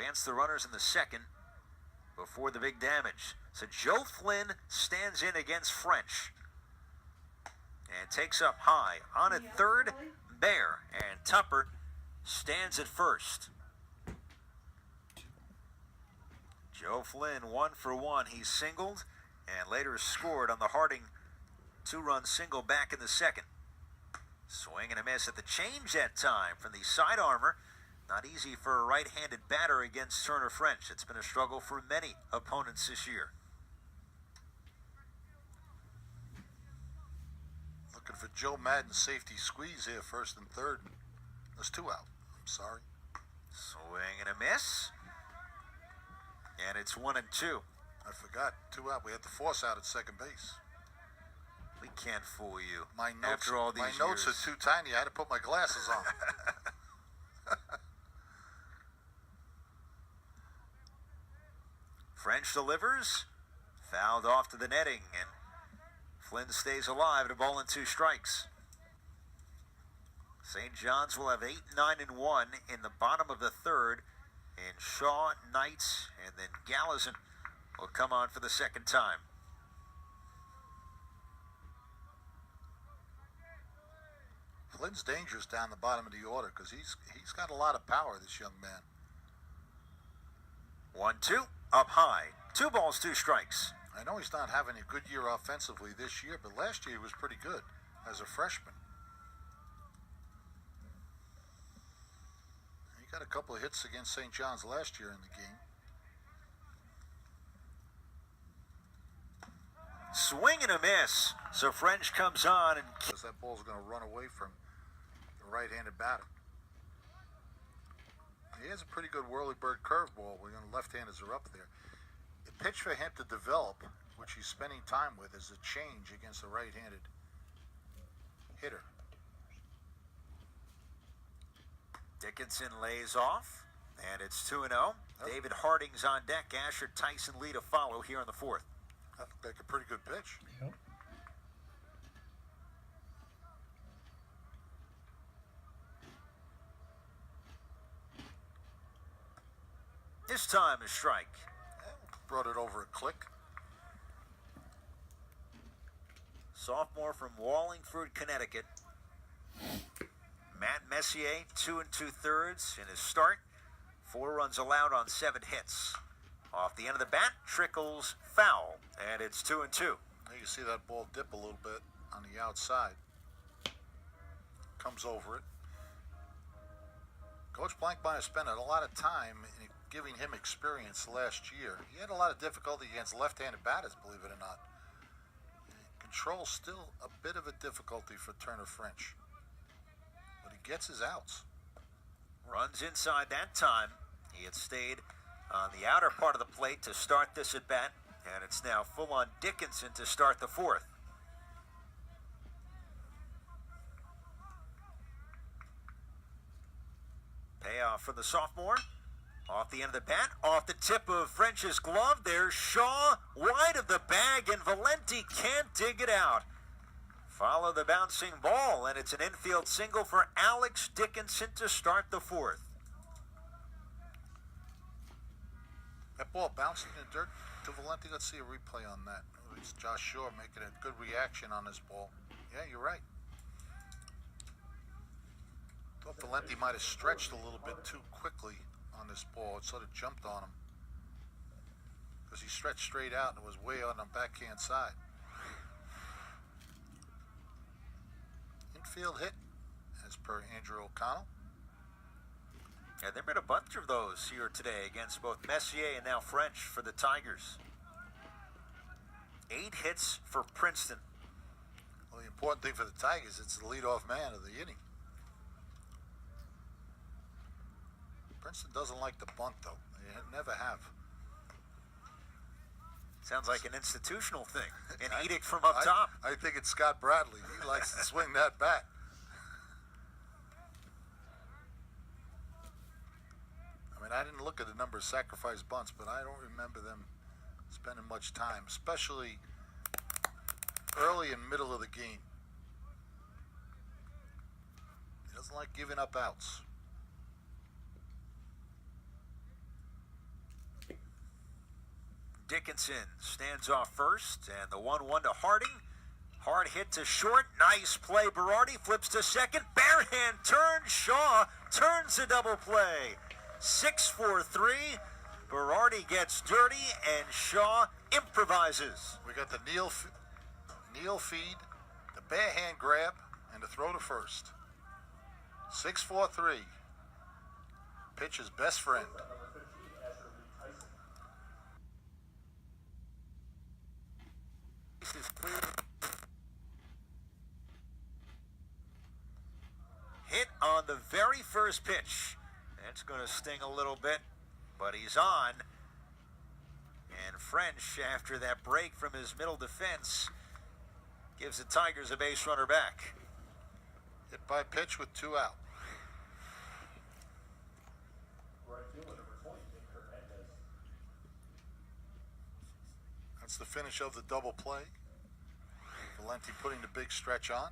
advance the runners in the second before the big damage. So Joe Flynn stands in against French and takes up high. On at third, Bear, and Tupper stands at first. Joe Flynn 1 for 1. He singled and later scored on the Harding 2-run single back in the second. Swing and a miss at the change that time from the side armor. Not easy for a right-handed batter against Turner French. It's been a struggle for many opponents this year. Looking for Joe Madden's safety squeeze here, first and third. There's 2 out. I'm sorry. Swing and a miss. And it's 1 and 2. I forgot. 2 out. We had the force out at second base. We can't fool you. My notes, after all these my notes years. are too tiny. I had to put my glasses on. French delivers. Fouled off to the netting. And Flynn stays alive at 1-2 strikes. St. John's will have 8, 9, and 1 in the bottom of the third. And Shaw, Knights, and then Gallison will come on for the second time. Flynn's dangerous down the bottom of the order because he's got a lot of power, this young man. 1-2, up high. 2 balls, 2 strikes. I know he's not having a good year offensively this year, but last year he was pretty good as a freshman. He got a couple of hits against St. John's last year in the game. Swing and a miss. So French comes on and because that ball's going to run away from the right-handed batter. He has a pretty good whirly-bird curveball when the left-handers are up there. The pitch for him to develop, which he's spending time with, is a change against a right-handed hitter. Dickinson lays off, and it's 2-0. David Harding's on deck. Asher Tyson Lee to follow here in the fourth. That looked like a pretty good pitch. Yep. This time a strike. Brought it over a click. Sophomore from Wallingford, Connecticut. Matt Messier, 2 2/3 in his start. 4 runs allowed on 7 hits. Off the end of the bat, trickles foul, and it's 2-2. You can see that ball dip a little bit on the outside. Comes over it. Coach Blankmeyer spent a lot of time in giving him experience last year. He had a lot of difficulty against left-handed batters, believe it or not. Control still a bit of a difficulty for Turner French. But he gets his outs. Runs inside that time. He had stayed on the outer part of the plate to start this at bat, and it's now full on Dickinson to start the fourth. Payoff for the sophomore. Off the end of the bat, off the tip of French's glove. There's Shaw, wide of the bag, and Valenti can't dig it out. Follow the bouncing ball, and it's an infield single for Alex Dickinson to start the fourth. That ball bouncing in the dirt to Valenti. Let's see a replay on that. It's Josh Shaw making a good reaction on this ball. Yeah, you're right. Thought Valenti might have stretched a little bit too quickly on this ball. It sort of jumped on him because he stretched straight out and it was way on the backhand side. Infield hit, as per Andrew O'Connell. Yeah, there have been a bunch of those here today against both Messier and now French for the Tigers. 8 hits for Princeton. Well, the important thing for the Tigers, it's the leadoff man of the inning. Princeton doesn't like to bunt, though. They never have. Sounds like an institutional thing. An edict from up top. I think it's Scott Bradley. He likes to swing that bat. I mean, I didn't look at the number of sacrifice bunts, but I don't remember them spending much time, especially early and middle of the game. He doesn't like giving up outs. Dickinson stands off first, and the 1-1 to Harding. Hard hit to short. Nice play. Berardi flips to second. Barehand turn. Shaw turns the double play. 6-4-3. Berardi gets dirty, and Shaw improvises. We got the kneel feed, the barehand grab, and the throw to first. 6-4-3. Pitcher's best friend. This is clear. Hit on the very first pitch. That's going to sting a little bit, but he's on. And French, after that break from his middle defense, gives the Tigers a base runner back. Hit by pitch with 2 out. That's the finish of the double play. Valenti putting the big stretch on.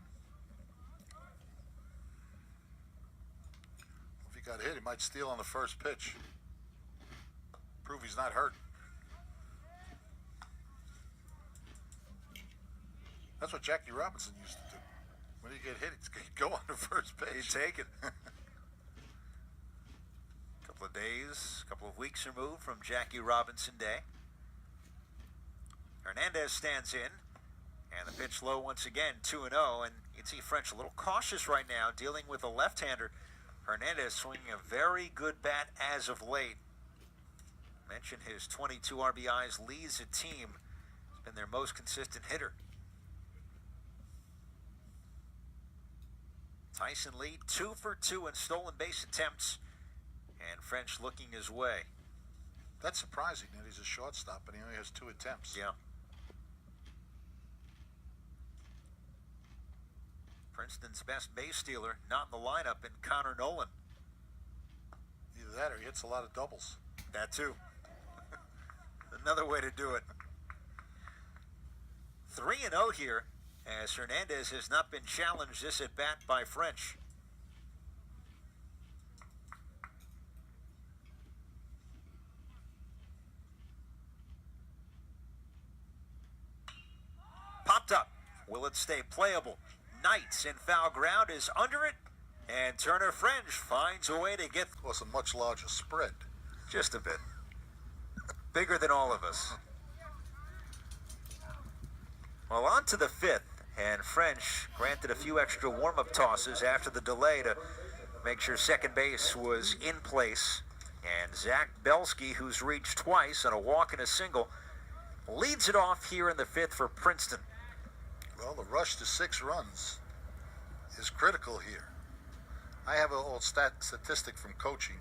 If he got hit, he might steal on the first pitch. Prove he's not hurt. That's what Jackie Robinson used to do. When he get hit, he'd go on the first pitch. He'd take it. Couple of days, couple of weeks removed from Jackie Robinson Day. Hernandez stands in, and the pitch low once again, 2-0, and you can see French a little cautious right now, dealing with a left-hander. Hernandez swinging a very good bat as of late. Mentioned his 22 RBIs, leads the team. He's been their most consistent hitter. Tyson Lee, 2 for 2 in stolen base attempts, and French looking his way. That's surprising that he's a shortstop, but he only has 2 attempts. Yeah. Princeton's best base stealer, not in the lineup, in Connor Nolan. Either that or he hits a lot of doubles. That too. Another way to do it. 3-0 here, as Hernandez has not been challenged this at bat by French. Popped up. Will it stay playable? Knights in foul ground is under it, and Turner French finds a way to get... Of course, a much larger spread. Just a bit. Bigger than all of us. Well, on to the 5th, and French granted a few extra warm-up tosses after the delay to make sure second base was in place. And Zach Belsky, who's reached twice on a walk and a single, leads it off here in the 5th for Princeton. Well, the rush to 6 runs is critical here. I have an old statistic from coaching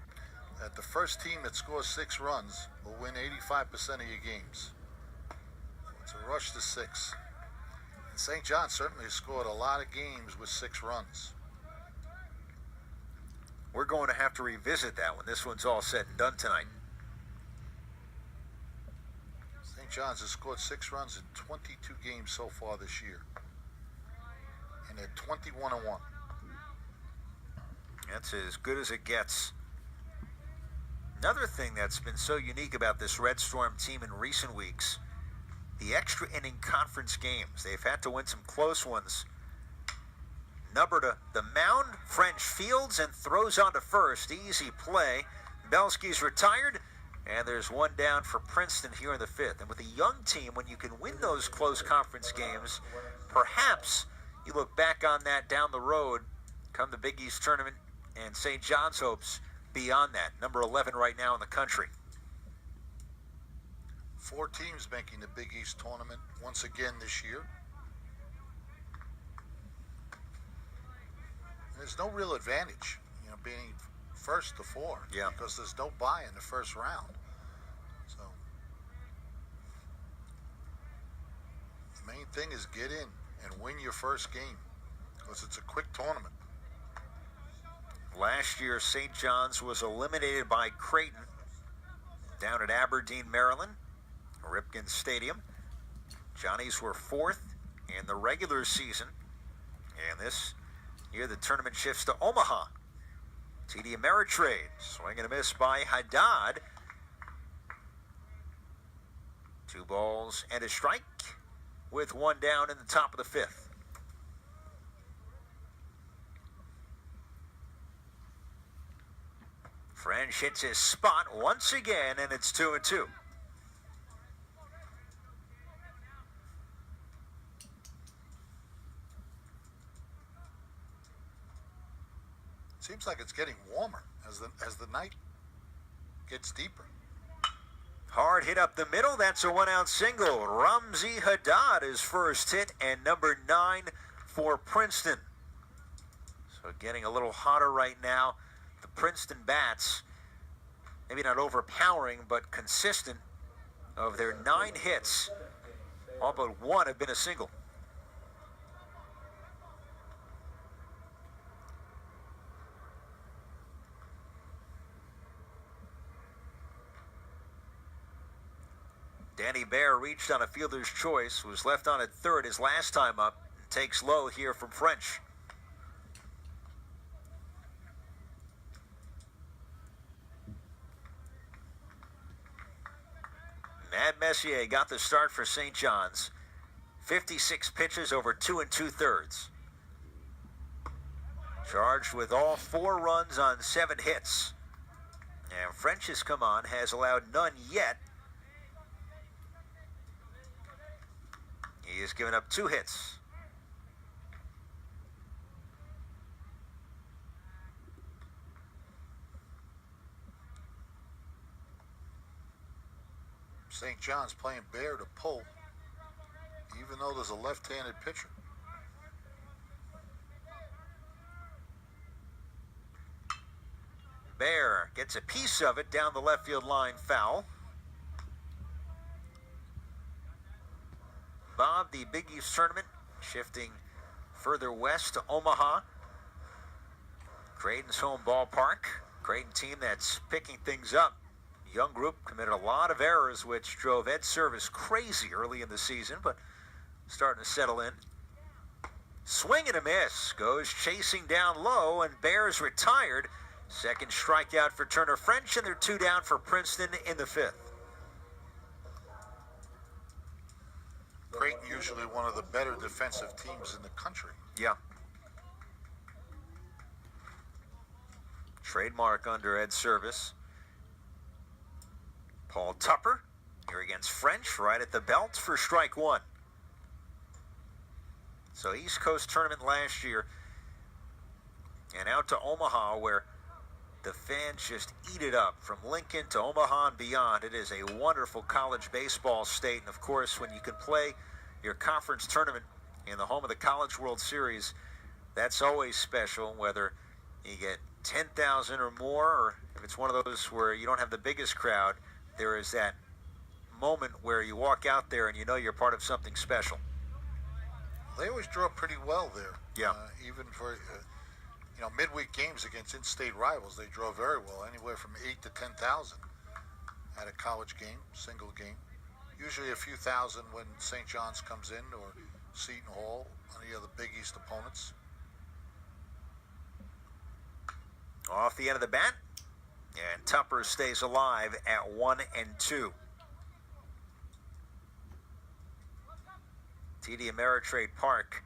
that the first team that scores 6 runs will win 85% of your games. It's a rush to 6. And St. John certainly scored a lot of games with 6 runs. We're going to have to revisit that when this one's all said and done tonight. St. John's has scored 6 runs in 22 games so far this year. And they're 21-1. That's as good as it gets. Another thing that's been so unique about this Red Storm team in recent weeks, the extra inning conference games. They've had to win some close ones. Number to the mound, French fields and throws onto first. Easy play. Belsky's retired, and there's one down for Princeton here in the 5th. And with a young team, when you can win those close conference games, perhaps you look back on that down the road, come the Big East tournament, and St. John's hopes beyond that. Number 11 right now in the country. 4 teams making the Big East tournament once again this year. There's no real advantage, being first to 4. Yeah. Because there's no bye in the first round. So the main thing is get in and win your first game, because it's a quick tournament. Last year, St. John's was eliminated by Creighton down at Aberdeen, Maryland, Ripken Stadium. Johnnies were 4th in the regular season, and this year the tournament shifts to Omaha. TD Ameritrade, swing and a miss by Haddad. 2 balls and a strike with 1 down in the top of the 5th. French hits his spot once again, and it's 2-2. Seems like it's getting warmer as the night gets deeper. Hard hit up the middle. That's a 1-out single. Ramzi Haddad, his first hit, and number 9 for Princeton. So getting a little hotter right now. The Princeton bats, maybe not overpowering, but consistent. Of their 9 hits, all but 1 have been a single. Danny Baer reached on a fielder's choice, was left on at third his last time up, and takes low here from French. Matt Messier got the start for St. John's. 56 pitches over 2 2/3. Charged with all 4 runs on 7 hits. And French has come on, has allowed none yet. He has given up 2 hits. St. John's playing Baer to pull, even though there's a left-handed pitcher. Baer gets a piece of it down the left field line, foul. Bob, the Big East tournament, shifting further west to Omaha. Creighton's home ballpark. Creighton team that's picking things up. Young group committed a lot of errors, which drove Ed Service crazy early in the season, but starting to settle in. Swing and a miss. Goes chasing down low, and Bears retired. Second strikeout for Turner French, and they're 2 down for Princeton in the 5th. Creighton usually one of the better defensive teams in the country. Yeah. Trademark under Ed Service. Paul Tupper here against French, right at the belt for strike 1. So East Coast tournament last year, and out to Omaha, where the fans just eat it up from Lincoln to Omaha and beyond. It is a wonderful college baseball state, and of course, when you can play your conference tournament in the home of the College World Series, that's always special, whether you get 10,000 or more, or if it's one of those where you don't have the biggest crowd. There is that moment where you walk out there and you know you're part of something special. They always draw pretty well there. Yeah. Even for midweek games against in-state rivals, they draw very well, anywhere from 8 to 10,000 at a college game, single game. Usually a few thousand when St. John's comes in, or Seton Hall, any of the Big East opponents. Off the end of the bat, and Tupper stays alive at 1-2. TD Ameritrade Park,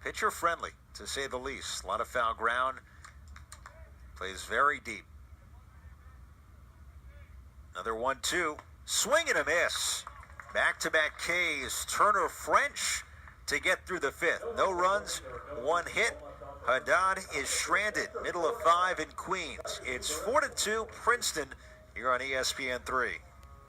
pitcher friendly to say the least. A lot of foul ground. Plays very deep. Another 1-2. Swing and a miss. Back-to-back Ks. Turner French to get through the 5th. No runs, 1 hit. Haddad is stranded, middle of 5 in Queens. It's 4-2 Princeton here on ESPN3.